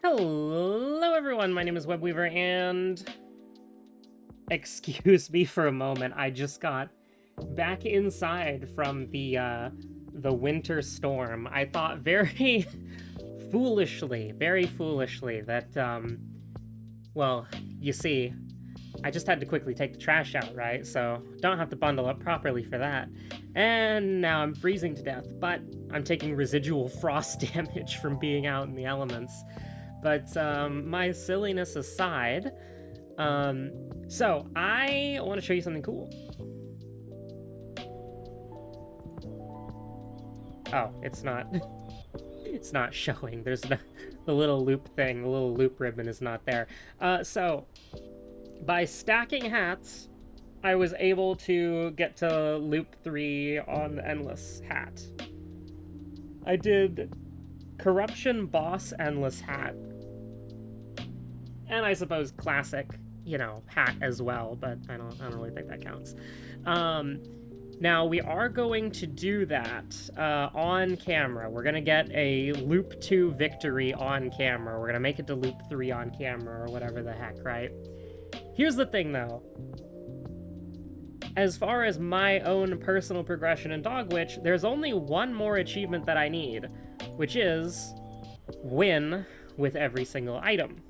Hello everyone, my name is Webweaver, and excuse me for a moment, I just got back inside from the winter storm. I thought very very foolishly that, well, you see, I just had to quickly take the trash out, right? So don't have to bundle up properly for that. And now I'm freezing to death, but I'm taking residual frost damage from being out in the elements. But my silliness aside, so I want to show you something cool. Oh, it's not. It's not showing. There's the little loop thing, the little loop ribbon is not there. So by stacking hats, I was able to get to loop 3 on the endless hat. I did corruption boss endless hat, and I suppose classic, hat as well, but I don't really think that counts. Now we are going to do that on camera. We're gonna get a loop 2 victory on camera. We're gonna make it to loop 3 on camera, or whatever the heck, right? Here's the thing, though. As far as my own personal progression in Dogwitch, there's only one more achievement that I need, which is win with every single item.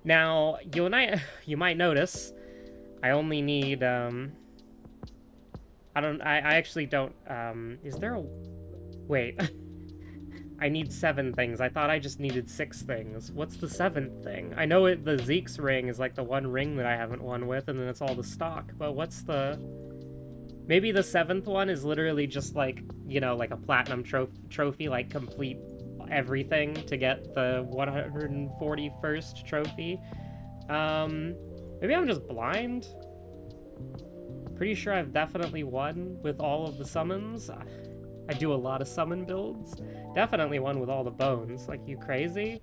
Now, you might notice, I only need, I actually don't, is there a, wait, I need 7 things. I thought I just needed 6 things. What's the 7th thing? I know the Zeke's ring is like the one ring that I haven't won with, and then it's all the stock, but what's the... Maybe the 7th one is literally just like, like a platinum trophy, like complete everything to get the 141st trophy. Maybe I'm just blind? Pretty sure I've definitely won with all of the summons. I do a lot of summon builds. Definitely won with all the bones. Like, you crazy?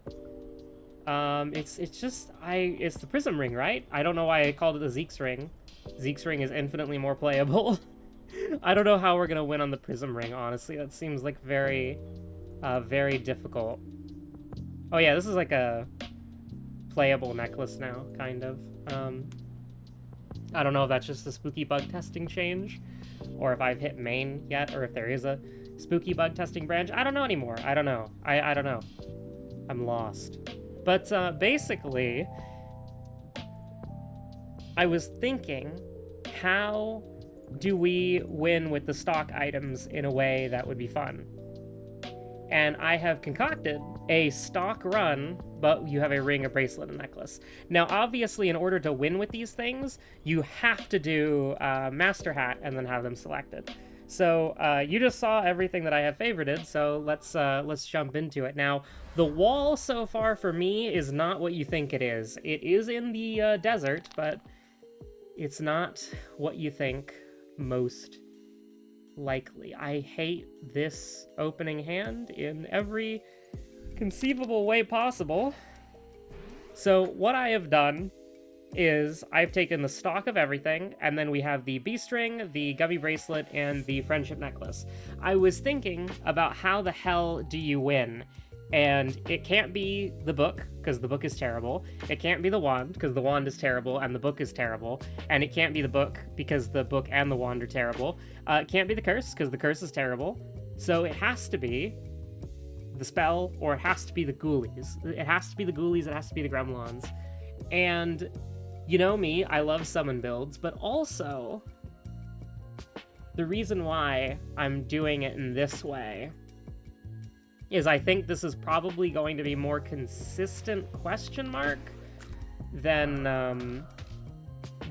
It's the Prism Ring, right? I don't know why I called it the Zeke's Ring. Zeke's Ring is infinitely more playable. I don't know how we're gonna win on the Prism Ring, honestly. That seems like very difficult. Oh yeah, this is like a playable necklace now, kind of. I don't know if that's just a spooky bug testing change, or if I've hit main yet, or if there is a spooky bug testing branch. I don't know anymore. I don't know. I don't know. I'm lost. But basically, I was thinking, how do we win with the stock items in a way that would be fun? And I have concocted a stock run, but you have a ring, a bracelet, and a necklace. Now, obviously, in order to win with these things, you have to do Master Hat and then have them selected. So you just saw everything that I have favorited, so let's jump into it. Now, the wall so far for me is not what you think it is. It is in the desert, but it's not what you think most likely. I hate this opening hand in every conceivable way possible. So what I have done is I've taken the stock of everything, and then we have the Beast Ring, the Gummy Bracelet, and the Friendship Necklace. I was thinking about how the hell do you win? And it can't be the book, because the book is terrible. It can't be the wand, because the wand is terrible, and the book is terrible. And it can't be the book, because the book and the wand are terrible. It can't be the curse, because the curse is terrible. So it has to be the spell, or it has to be the ghoulies. It has to be the ghoulies, it has to be the gremlins. And you know me, I love summon builds, but also the reason why I'm doing it in this way is I think this is probably going to be more consistent question mark than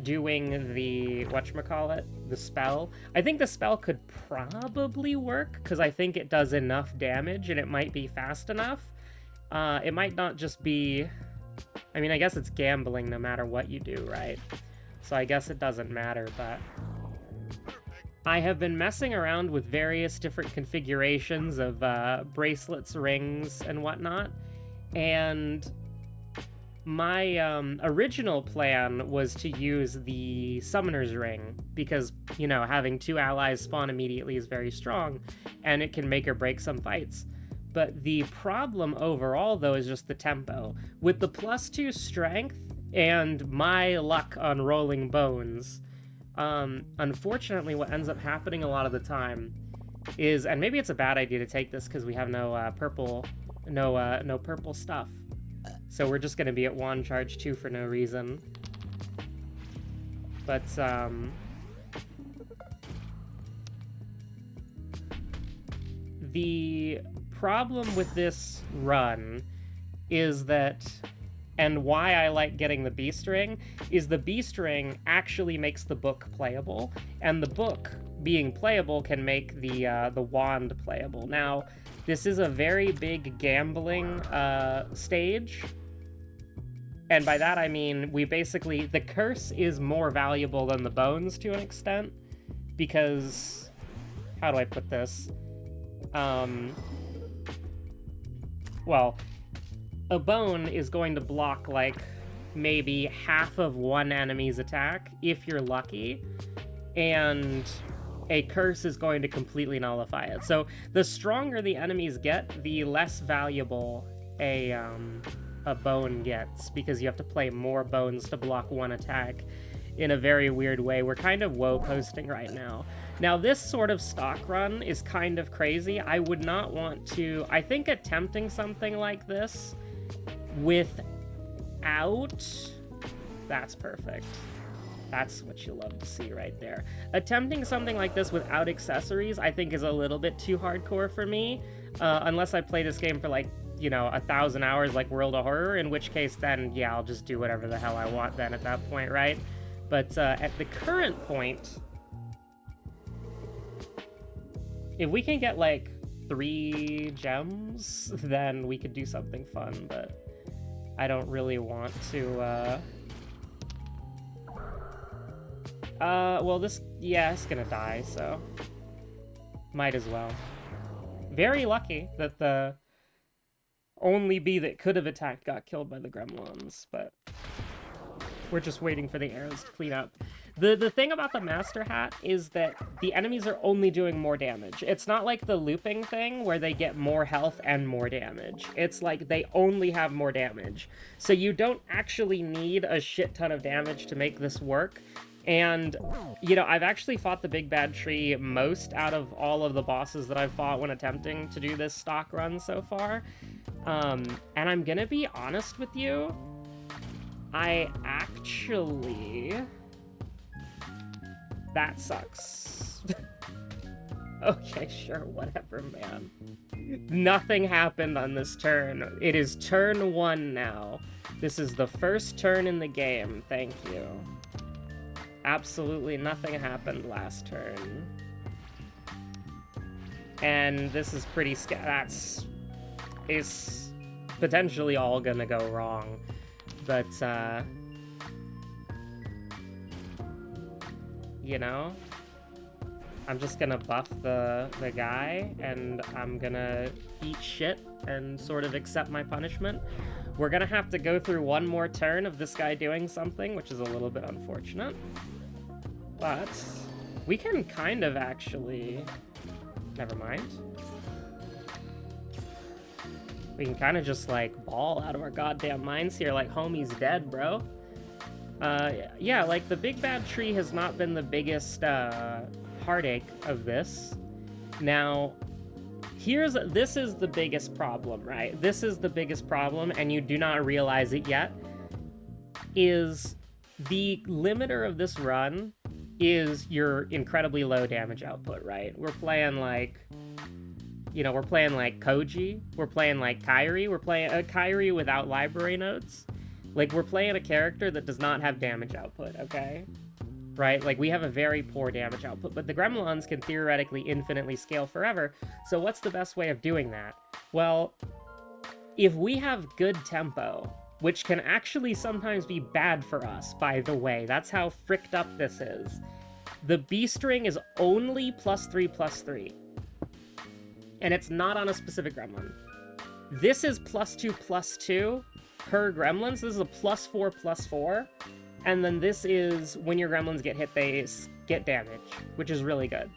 doing the whatchamacallit, the spell. I think the spell could probably work because I think it does enough damage and it might be fast enough. It might not just be, I mean, I guess it's gambling no matter what you do, right? So I guess it doesn't matter, but I have been messing around with various different configurations of bracelets, rings, and whatnot, and my original plan was to use the Summoner's Ring, because, having 2 allies spawn immediately is very strong, and it can make or break some fights. But the problem overall, though, is just the tempo. With the +2 strength and my luck on rolling bones, unfortunately what ends up happening a lot of the time is, and maybe it's a bad idea to take this because we have no purple stuff. So we're just going to be at 1, charge 2 for no reason. But, the problem with this run is that, and why I like getting the B-string, is the B-string actually makes the book playable, and the book being playable can make the wand playable. Now, this is a very big gambling stage, and by that I mean we basically, the curse is more valuable than the bones to an extent, because, how do I put this? Well, a bone is going to block, like, maybe half of one enemy's attack, if you're lucky, and a curse is going to completely nullify it. So the stronger the enemies get, the less valuable a bone gets, because you have to play more bones to block one attack in a very weird way. We're kind of woe posting right now. Now, this sort of stock run is kind of crazy. I would not want to... I think attempting something like this without... That's perfect. That's what you love to see right there. Attempting something like this without accessories, I think, is a little bit too hardcore for me. Unless I play this game for, like, you know, 1,000 hours like World of Horror, in which case then, yeah, I'll just do whatever the hell I want then at that point, right? But at the current point, if we can get, like, 3 gems, then we could do something fun, but I don't really want to, well, this, yeah, it's gonna die, so might as well. Very lucky that the only bee that could have attacked got killed by the gremlins, but we're just waiting for the arrows to clean up. The thing about the Master Hat is that the enemies are only doing more damage. It's not like the looping thing where they get more health and more damage. It's like they only have more damage. So you don't actually need a shit ton of damage to make this work. And, you know, I've actually fought the Big Bad Tree most out of all of the bosses that I've fought when attempting to do this stock run so far. And I'm gonna be honest with you, I actually... That sucks. Okay, sure, whatever, man. Nothing happened on this turn. It is turn 1 now. This is the first turn in the game, thank you. Absolutely nothing happened last turn. And this is pretty is potentially all gonna go wrong. But, you know, I'm just gonna buff the guy, and I'm gonna eat shit and sort of accept my punishment. We're gonna have to go through one more turn of this guy doing something, which is a little bit unfortunate. But we can kind of actually... Never mind. We can kind of just, like, ball out of our goddamn minds here, like, homie's dead, bro. Yeah, like, the Big Bad Tree has not been the biggest, heartache of this. Now, this is the biggest problem, right? This is the biggest problem, and you do not realize it yet, is the limiter of this run is your incredibly low damage output, right? We're playing, like... You know, we're playing like Koji, we're playing like Kairi, we're playing a Kairi without library notes. Like, we're playing a character that does not have damage output, okay? Right? Like, we have a very poor damage output, but the Gremlins can theoretically infinitely scale forever, so what's the best way of doing that? Well, if we have good tempo, which can actually sometimes be bad for us, by the way, that's how fricked up this is. The B string is only +3/+3. And it's not on a specific gremlin. This is +2/+2 per gremlin, so this is a +4/+4. And then this is, when your gremlins get hit, they get damage, which is really good.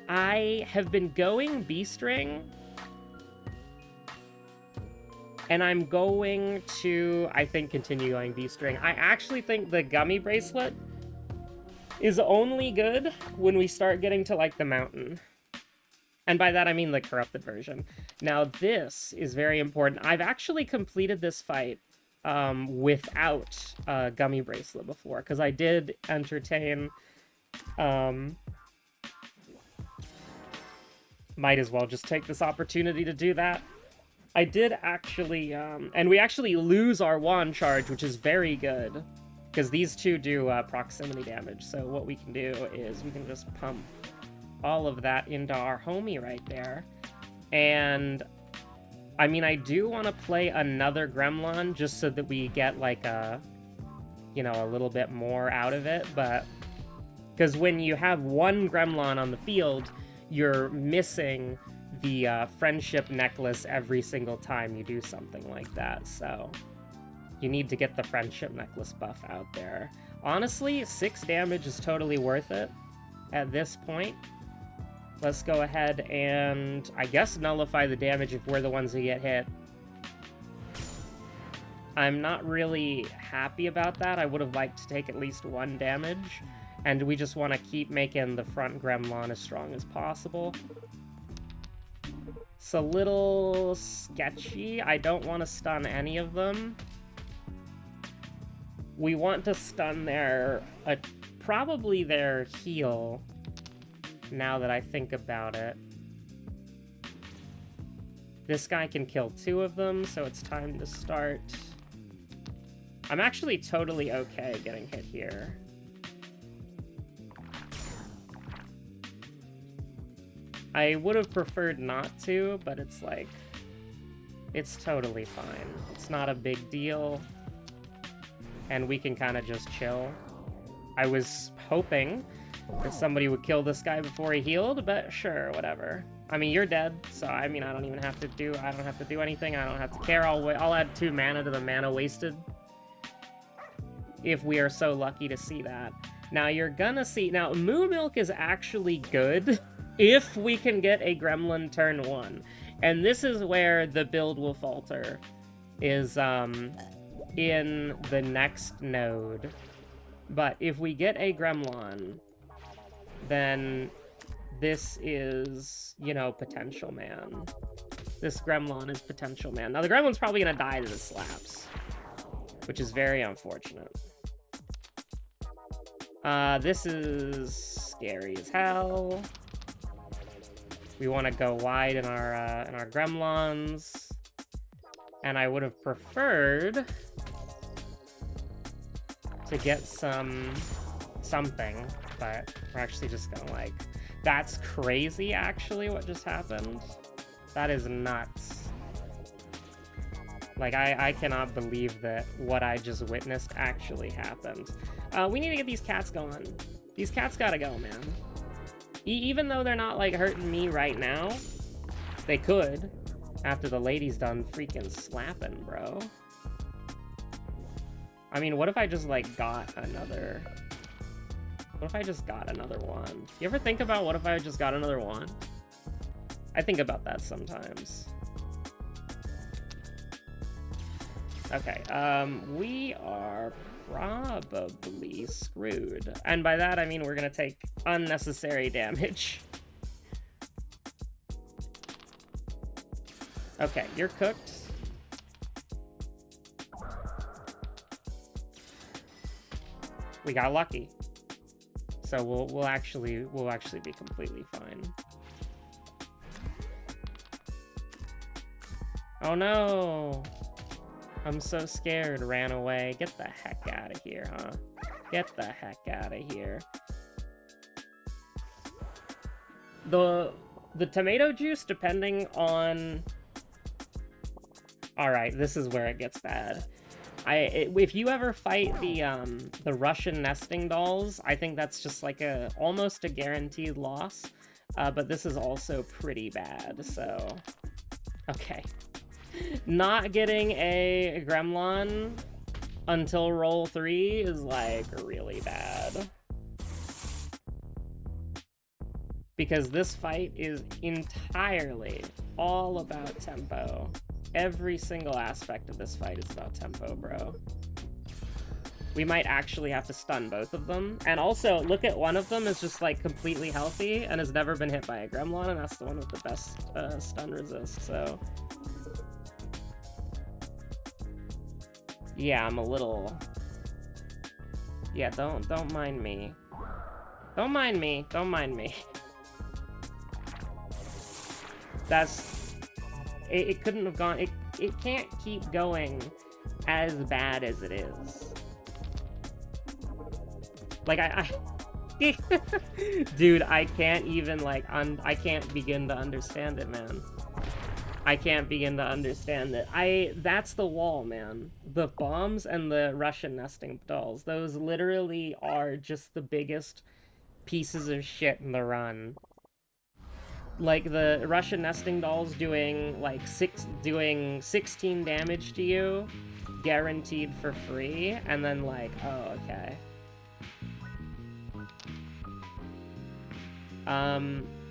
I have been going B-string And I'm going to, I think, continue going V-string. I actually think the gummy bracelet is only good when we start getting to, like, the mountain. And by that, I mean the corrupted version. Now, this is very important. I've actually completed this fight without a gummy bracelet before, because I did entertain... might as well just take this opportunity to do that. I did actually, and we actually lose our wand charge, which is very good, because these two do proximity damage. So what we can do is we can just pump all of that into our homie right there. And, I mean, I do want to play another Gremlin just so that we get, like, a, you know, a little bit more out of it, but... Because when you have one Gremlin on the field, you're missing the friendship necklace every single time you do something like that, so you need to get the friendship necklace buff out there. Honestly, 6 damage is totally worth it at this point. Let's go ahead and, I guess, nullify the damage if we're the ones who get hit. I'm not really happy about that. I would have liked to take at least 1 damage, and we just want to keep making the front Gremlin as strong as possible. It's a little sketchy. I don't want to stun any of them. We want to stun their, probably their heal, now that I think about it. This guy can kill 2 of them, so it's time to start. I'm actually totally okay getting hit here. I would have preferred not to, but it's like, it's totally fine. It's not a big deal, and we can kind of just chill. I was hoping that somebody would kill this guy before he healed, but sure, whatever. I mean, you're dead, so I mean, I don't have to do anything. I don't have to care. I'll add 2 mana to the mana wasted, if we are so lucky to see that. Now, you're gonna see... Now, Moo Milk is actually good if we can get a Gremlin turn 1. And this is where the build will falter, is in the next node. But if we get a Gremlin, then this is, you know, potential man. This Gremlin is potential man. Now, the Gremlin's probably gonna die to the slaps, which is very unfortunate. This is scary as hell. We want to go wide in our Gremlins, and I would have preferred to get something, but we're actually just gonna, like... That's crazy, actually, what just happened. That is nuts. Like, I cannot believe that what I just witnessed actually happened. We need to get these cats going. These cats gotta go, man. Even though they're not, like, hurting me right now, they could, after the lady's done freaking slapping, bro. I mean, what if I just, like, got another... What if I just got another one? You ever think about what if I just got another one? I think about that sometimes. Okay, we are probably screwed. And by that, I mean we're gonna take unnecessary damage. Okay, you're cooked. We got lucky. So we'll actually be completely fine. Oh no! I'm so scared, ran away. Get the heck out of here, huh? Get the heck out of here. The tomato juice, depending on... Alright, this is where it gets bad. If you ever fight the Russian nesting dolls, I think that's just like almost a guaranteed loss. But this is also pretty bad, so... Okay. Not getting a Gremlin until roll 3 is, like, really bad. Because this fight is entirely all about tempo Every single aspect of this fight is about tempo, bro. We might actually have to stun both of them. And also, look at one of them is just, like, completely healthy and has never been hit by a Gremlin, and that's the one with the best stun resist, so... Yeah, I'm a little... Yeah, don't mind me. Don't mind me. Don't mind me. That's... It couldn't have gone... It can't keep going as bad as it is. Like, Dude, I can't even, like, I can't begin to understand it, man. I can't begin to understand it. That's the wall, man. The bombs and the Russian nesting dolls. Those literally are just the biggest pieces of shit in the run. Like, the Russian nesting dolls doing, like, 16 damage to you, guaranteed for free, and then, like, oh, okay.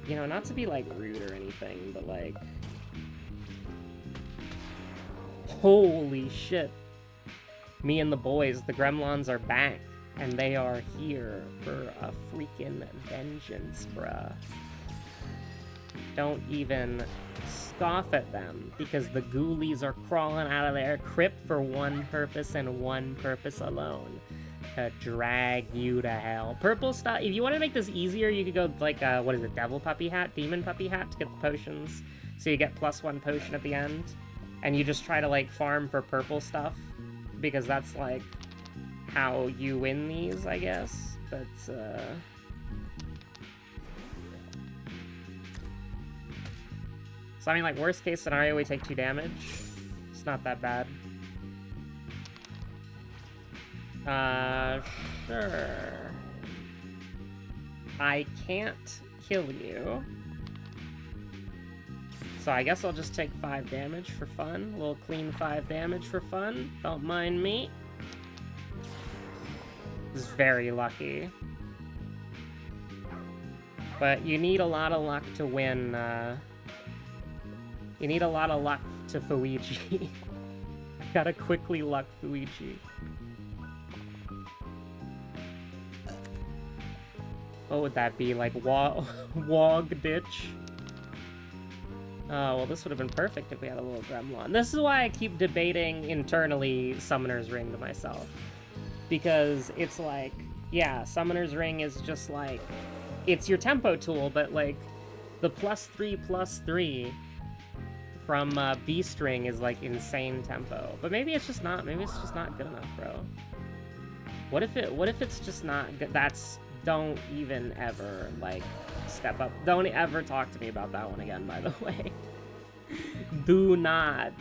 You know, not to be, like, rude or anything, but, like... Holy shit. Me and the boys, the Gremlins are back, and they are here for a freaking vengeance, bruh. Don't even scoff at them, because the ghoulies are crawling out of their crypt for one purpose and one purpose alone. To drag you to hell. Purple stuff, if you want to make this easier, you could go, like, what is it, Devil Puppy Hat? Demon Puppy Hat to get the potions. So you get +1 potion at the end. And you just try to, like, farm for purple stuff. Because that's, like, how you win these, I guess. But, So, I mean, like, worst case scenario, we take 2 damage. It's not that bad. Sure. I can't kill you. So I guess I'll just take 5 damage for fun. A little clean 5 damage for fun. Don't mind me. This is very lucky. But you need a lot of luck to win, You need a lot of luck to Fuiji. Gotta quickly luck Fuiji. What would that be? Like, Wog Ditch? Oh, well, this would have been perfect if we had a little Gremlin. This is why I keep debating internally Summoner's Ring to myself. Because it's like, yeah, Summoner's Ring is just like... It's your tempo tool, but, like, the +3/+3 from Beast Ring is, like, insane tempo. But maybe it's just not. Maybe it's just not good enough, bro. What if it's just not good? Don't even ever, like, step up. Don't ever talk to me about that one again, by the way. Do not.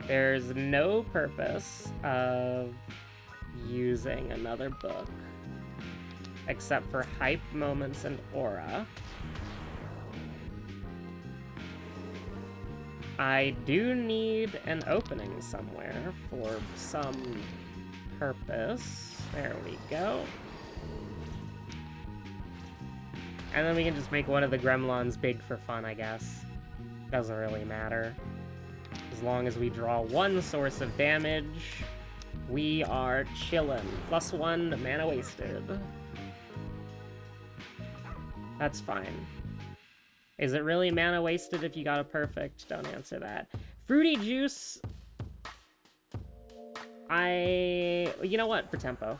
There's no purpose of using another book except for hype moments and aura. I do need an opening somewhere for some purpose. There we go. And then we can just make one of the Gremlins big for fun, I guess. Doesn't really matter. As long as we draw 1 source of damage, we are chillin'. +1 mana wasted. That's fine. Is it really mana wasted if you got a perfect? Don't answer that. Fruity Juice... You know what? For tempo.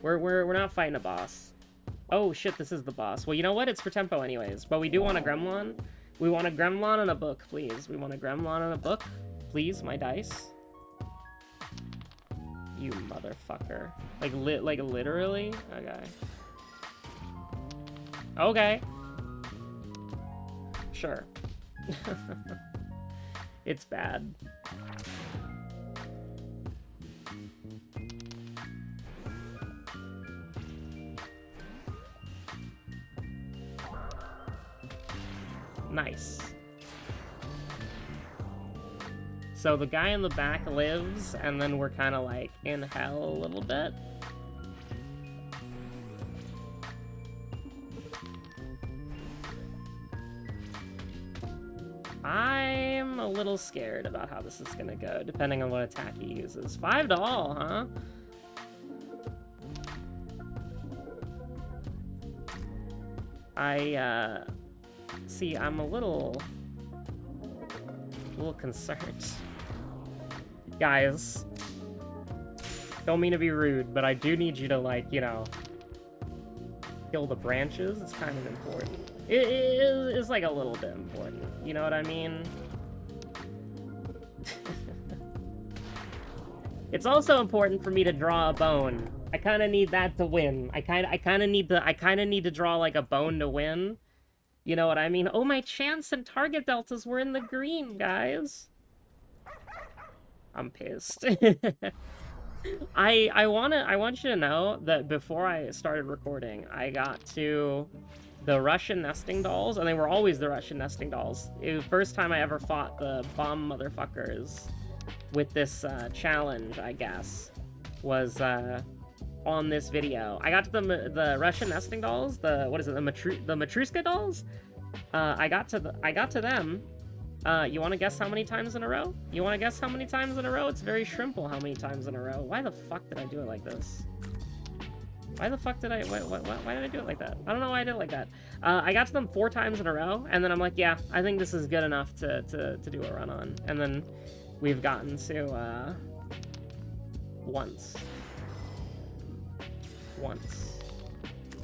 We're not fighting a boss. Oh shit, this is the boss. Well, you know what? It's for tempo anyways. But we do want a Gremlin. We want a Gremlin and a book, please. We want a Gremlin and a book. Please, my dice. You motherfucker. Like literally? Okay. Okay. Sure. It's bad. Nice. So the guy in the back lives, and then we're kind of like in hell a little bit. I'm a little scared about how this is gonna go, depending on what attack he uses. 5 to all, huh? See, I'm a little concerned. Guys, don't mean to be rude, but I do need you to, like, you know, kill the branches. It's kind of important. It is like a little bit important. You know what I mean? It's also important for me to draw a bone. I kind of need that to win. I kind of need to draw like a bone to win. You know what I mean? Oh, my chance and target deltas were in the green, guys. I'm pissed. I want you to know that before I started recording, I got to the Russian nesting dolls, and they were always the Russian nesting dolls. It was the first time I ever fought the bomb motherfuckers with this challenge, I guess, was on this video. I got to the Russian nesting dolls, the Matryoshka dolls. I got to them. You want to guess how many times in a row? You want to guess how many times in a row? It's very shrimple how many times in a row. Why the fuck did I do it like this? Why the fuck did I... Why did I do it like that? I don't know why I did it like that. I got to them 4 times in a row, and then I'm like, yeah, I think this is good enough to do a run on. And then we've gotten to, once.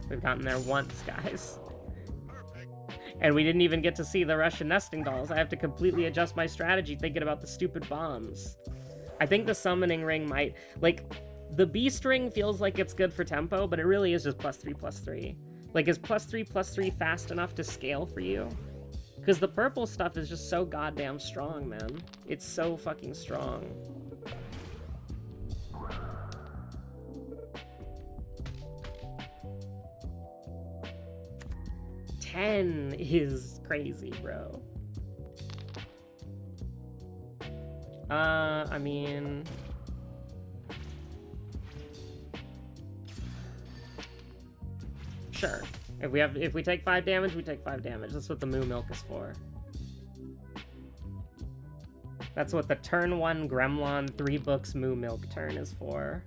We've gotten there once, guys. And we didn't even get to see the Russian nesting dolls. I have to completely adjust my strategy thinking about the stupid bombs. I think the summoning ring might... Like, the beast ring feels like it's good for tempo, but it really is just +3/+3. Like, is +3/+3 fast enough to scale for you? Because the purple stuff is just so goddamn strong, man. It's so fucking strong. $10 is crazy, bro. I mean... Sure. If we take 5 damage, we take 5 damage. That's what the moo milk is for. That's what the turn 1 Gremlon 3 books moo milk turn is for.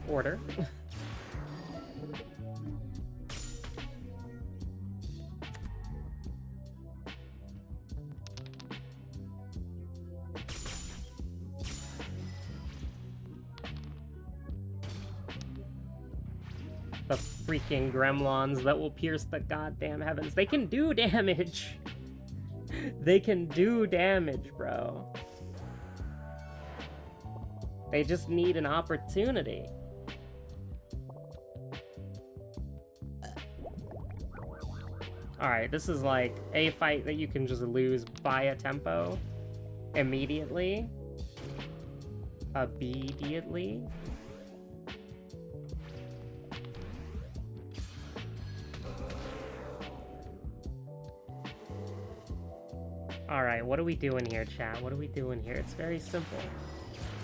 Order. The freaking gremlins that will pierce the goddamn heavens. They can do damage. They can do damage, bro. They just need an opportunity. Alright, this is like a fight that you can just lose by a tempo immediately. Alright, what are we doing here, chat? What are we doing here? It's very simple.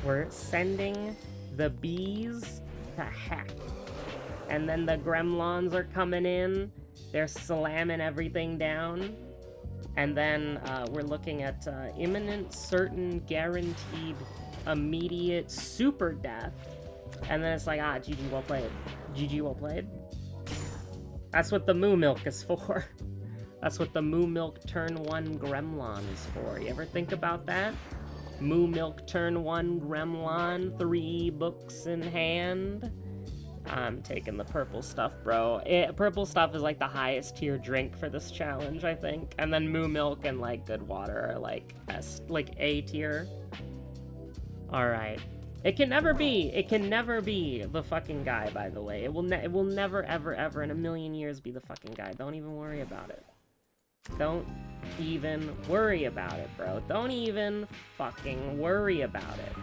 We're sending the bees to heck. And then the gremlins are coming in. They're slamming everything down. And then we're looking at imminent, certain, guaranteed, immediate, super death. And then it's like, ah, GG, well played. GG, well played. That's what the moo milk is for. That's what the moo milk turn 1 gremlin is for. You ever think about that? Moo milk turn 1 gremlin, 3 books in hand. I'm taking the purple stuff, bro. Purple stuff is like the highest tier drink for this challenge, I think. And then moo milk and like good water are like A tier. Alright. It can never be the fucking guy, by the way. It will never, ever, ever in a million years be the fucking guy. Don't even worry about it. Don't even worry about it, bro. Don't even fucking worry about it.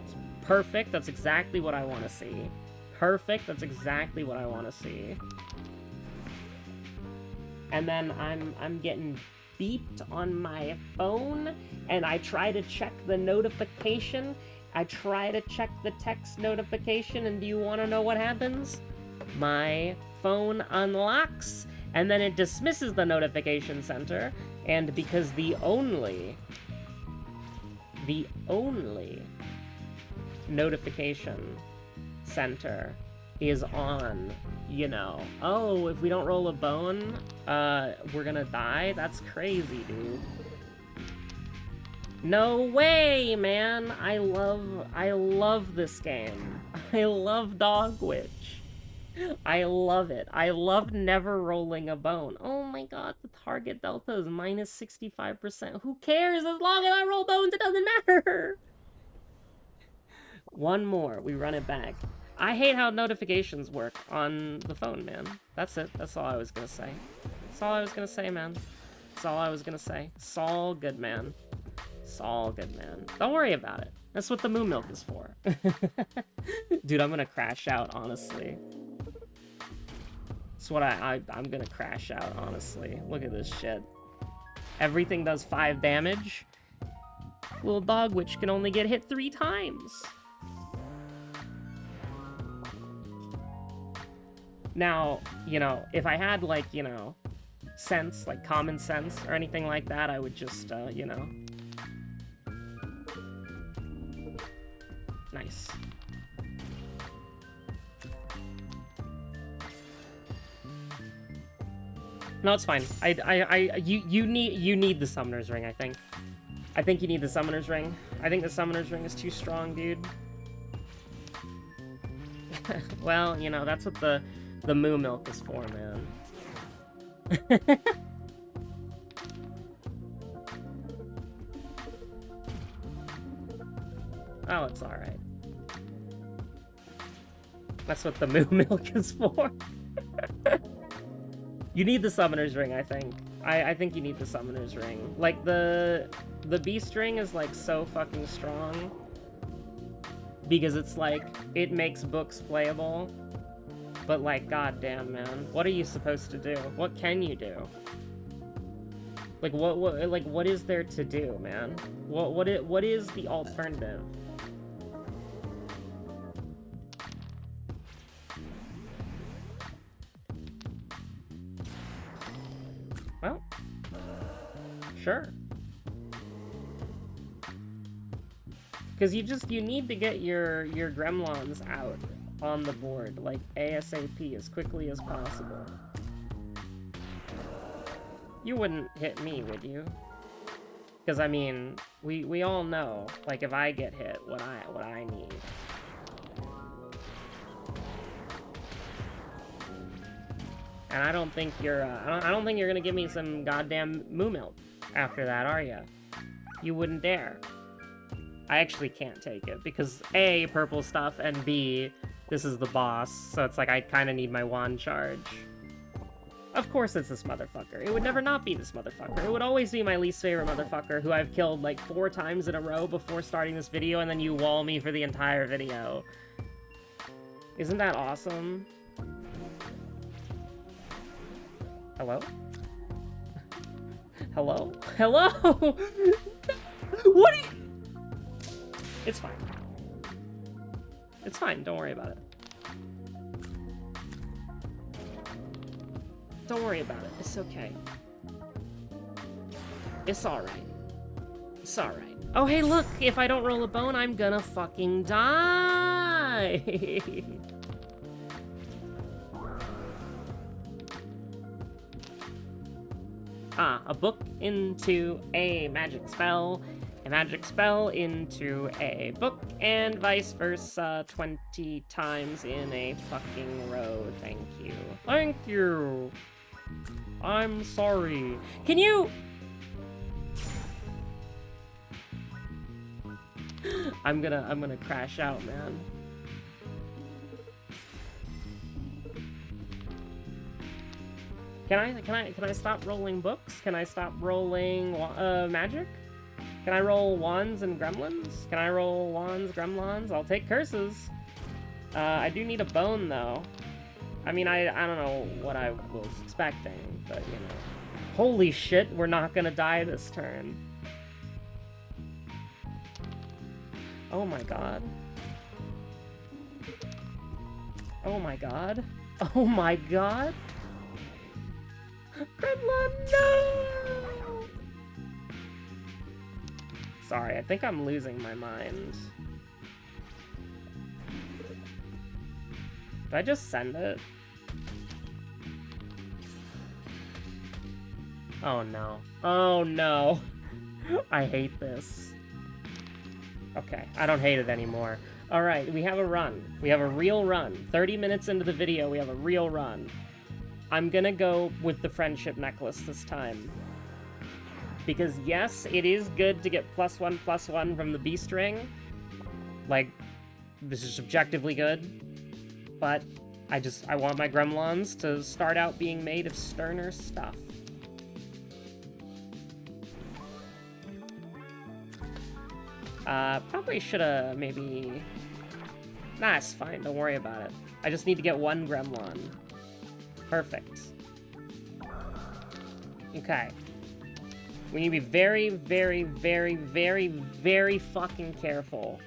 It's perfect. That's exactly what I want to see. Perfect. That's exactly what I want to see. And then I'm getting beeped on my phone, and I try to check the notification. I try to check the text notification, and do you want to know what happens? my phone unlocks, and then it dismisses the notification center, and because the only notification center is on, you know, oh, if we don't roll a bone, we're gonna die? That's crazy, dude. No way, man! I love this game. I love Dogwitch. I love it. I love never rolling a bone. Oh my god, the target delta is minus 65%. Who cares? As long as I roll bones, it doesn't matter! One more. We run it back. I hate how notifications work on the phone, man. That's it. That's all I was gonna say. That's all I was gonna say, man. That's all I was gonna say. It's all good, man. It's all good, man. Don't worry about it. That's what the moo milk is for. Dude, I'm gonna crash out, honestly. That's what I'm gonna crash out, honestly. Look at this shit. Everything does 5 damage. Little Dogwitch can only get hit 3 times. Now, you know, if I had, like, you know, sense, like common sense or anything like that, I would just, you know. Nice. No, it's fine. You need the Summoner's Ring, I think. I think you need the Summoner's Ring. I think the Summoner's Ring is too strong, dude. Well, you know, that's what the moo milk is for, man. Oh, it's alright. That's what the moo milk is for. You need the Summoner's Ring, I think. I think you need the Summoner's Ring. Like, the Beast Ring is, like, so fucking strong. Because it's, like, it makes books playable. But, like, goddamn, man. What are you supposed to do? What can you do? Like, what is there to do, man? What is the alternative? Well, sure. Because you need to get your gremlins out on the board, like, ASAP, as quickly as possible. You wouldn't hit me, would you? Because, I mean, we all know, like, if I get hit, what I need. And I don't think you're, I don't think you're gonna give me some goddamn moo milk after that, are ya? You wouldn't dare. I actually can't take it, because A, purple stuff, and B, this is the boss, so it's like I kind of need my wand charge. Of course it's this motherfucker. It would never not be this motherfucker. It would always be my least favorite motherfucker, who I've killed like 4 times in a row before starting this video, and then you wall me for the entire video. Isn't that awesome? Hello? Hello? Hello? What are you... It's fine. It's fine, don't worry about it. Don't worry about it, it's okay. It's alright. It's alright. Oh hey look, if I don't roll a bone, I'm gonna fucking die! A book into a magic spell into a book, and vice versa 20 times in a fucking row. Thank you. Thank you. I'm sorry. Can you... I'm gonna crash out, man. Can I stop rolling books? Can I stop rolling magic? Can I roll wands and gremlins? Can I roll wands, gremlins? I'll take curses. I do need a bone though. I mean, I don't know what I was expecting, but you know. Holy shit, we're not gonna die this turn. Oh my god. Oh my god. Oh my god. Gremlin, no! Sorry, I think I'm losing my mind. Did I just send it? Oh no. Oh no. I hate this. Okay, I don't hate it anymore. Alright, we have a run. We have a real run. 30 minutes into the video, we have a real run. I'm gonna go with the friendship necklace this time. Because yes, it is good to get +1/+1 from the beast ring. Like, this is subjectively good. But I want my gremlins to start out being made of sterner stuff. Probably should've maybe... Nah, it's fine, don't worry about it. I just need to get one gremlin. Perfect. Okay. We need to be very, very, very, very, very fucking careful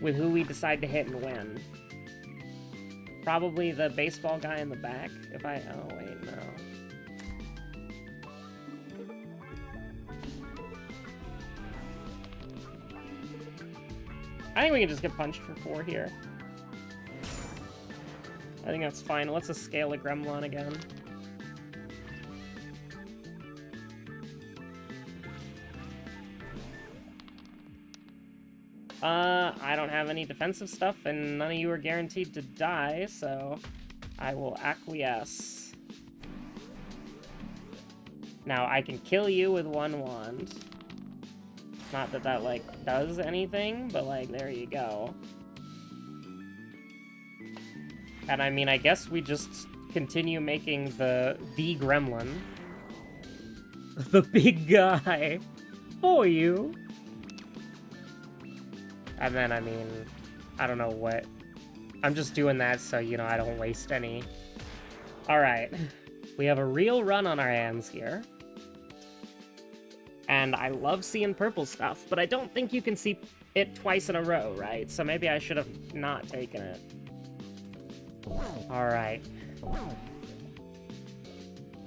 with who we decide to hit and when. Probably the baseball guy in the back, if I... Oh, wait, no. I think we can just get punched for 4 here. I think that's fine. Let's just scale a gremlin again. I don't have any defensive stuff, and none of you are guaranteed to die, so I will acquiesce. Now, I can kill you with 1 wand. Not that that, like, does anything, but, like, there you go. And, I mean, I guess we just continue making the gremlin. The big guy. For you. And then, I mean, I don't know what... I'm just doing that so, you know, I don't waste any. Alright. We have a real run on our hands here. And I love seeing purple stuff, but I don't think you can see it twice in a row, right? So maybe I should have not taken it. Alright.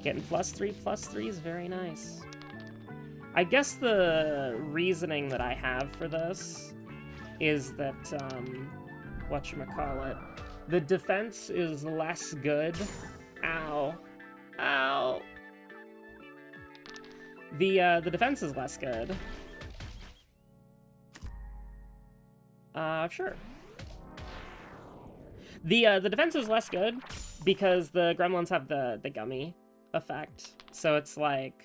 Getting +3/+3 is very nice. I guess the reasoning that I have for this is that, whatchamacallit, the defense is less good. Ow. Ow. The defense is less good. Sure. The defense is less good because the gremlins have the gummy effect. So it's like,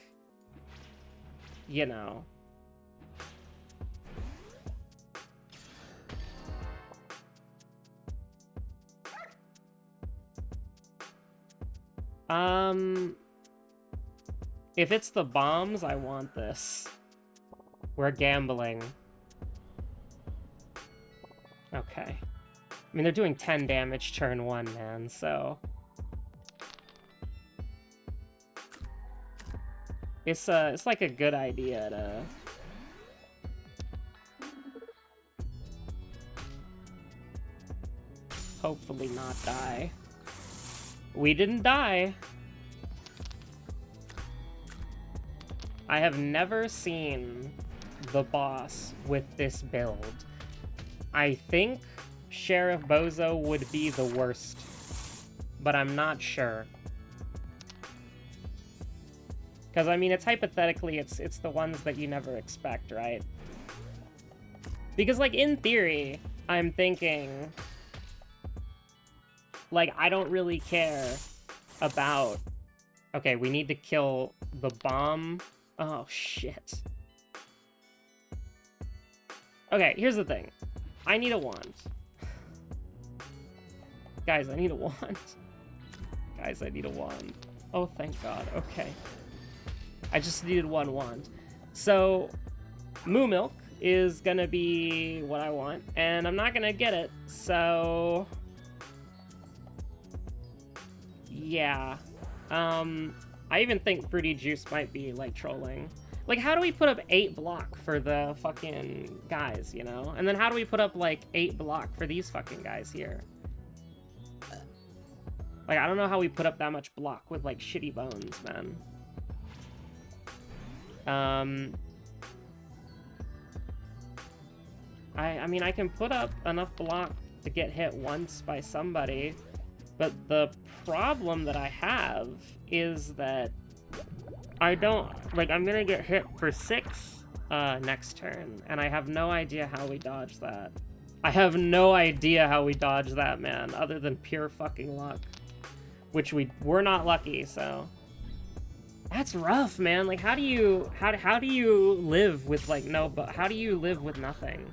you know. If it's the bombs, I want this. We're gambling. Okay. I mean, they're doing 10 damage turn 1, man, so... It's like a good idea to... hopefully not die. We didn't die. I have never seen the boss with this build. I think Sheriff Bozo would be the worst, but I'm not sure. Because, I mean, it's hypothetically, it's the ones that you never expect, right? Because, like, in theory, I'm thinking... Like, I don't really care about... Okay, we need to kill the bomb... Oh, shit. Okay, here's the thing. I need a wand. Guys, I need a wand. Guys, I need a wand. Oh, thank God. Okay. I just needed 1 wand. So, Moo Milk is gonna be what I want, and I'm not gonna get it, so... Yeah. I even think Fruity Juice might be, like, trolling. Like, how do we put up 8 block for the fucking guys, you know? And then how do we put up, like, 8 block for these fucking guys here? Like, I don't know how we put up that much block with, like, shitty bones, man. I mean, I can put up enough block to get hit once by somebody, but the problem that I have is that I don't, like, I'm gonna get hit for 6 next turn, and I have no idea how we dodge that. I have no idea how we dodge that, man, other than pure fucking luck. Which we're not lucky, so... That's rough, man. Like, how do you live with, like, no... But how do you live with nothing?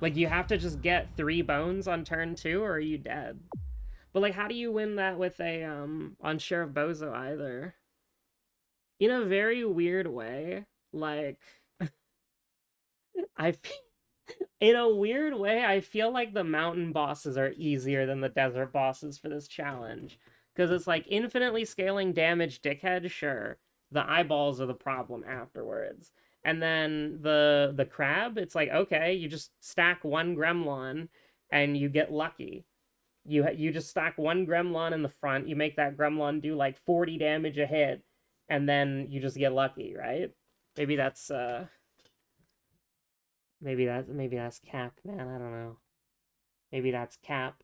Like, you have to just get 3 bones on turn 2, or are you dead? But, like, how do you win that with a, on Sheriff Bozo either? In a very weird way, like... In a weird way, I feel like the mountain bosses are easier than the desert bosses for this challenge. Because it's like infinitely scaling damage dickhead, sure. The eyeballs are the problem afterwards. And then the crab, it's like, okay, you just stack 1 gremlin and you get lucky. You just stack 1 gremlin in the front, you make that gremlin do like 40 damage a hit, and then you just get lucky, right? Maybe that's maybe that's cap, man. I don't know. Maybe that's cap.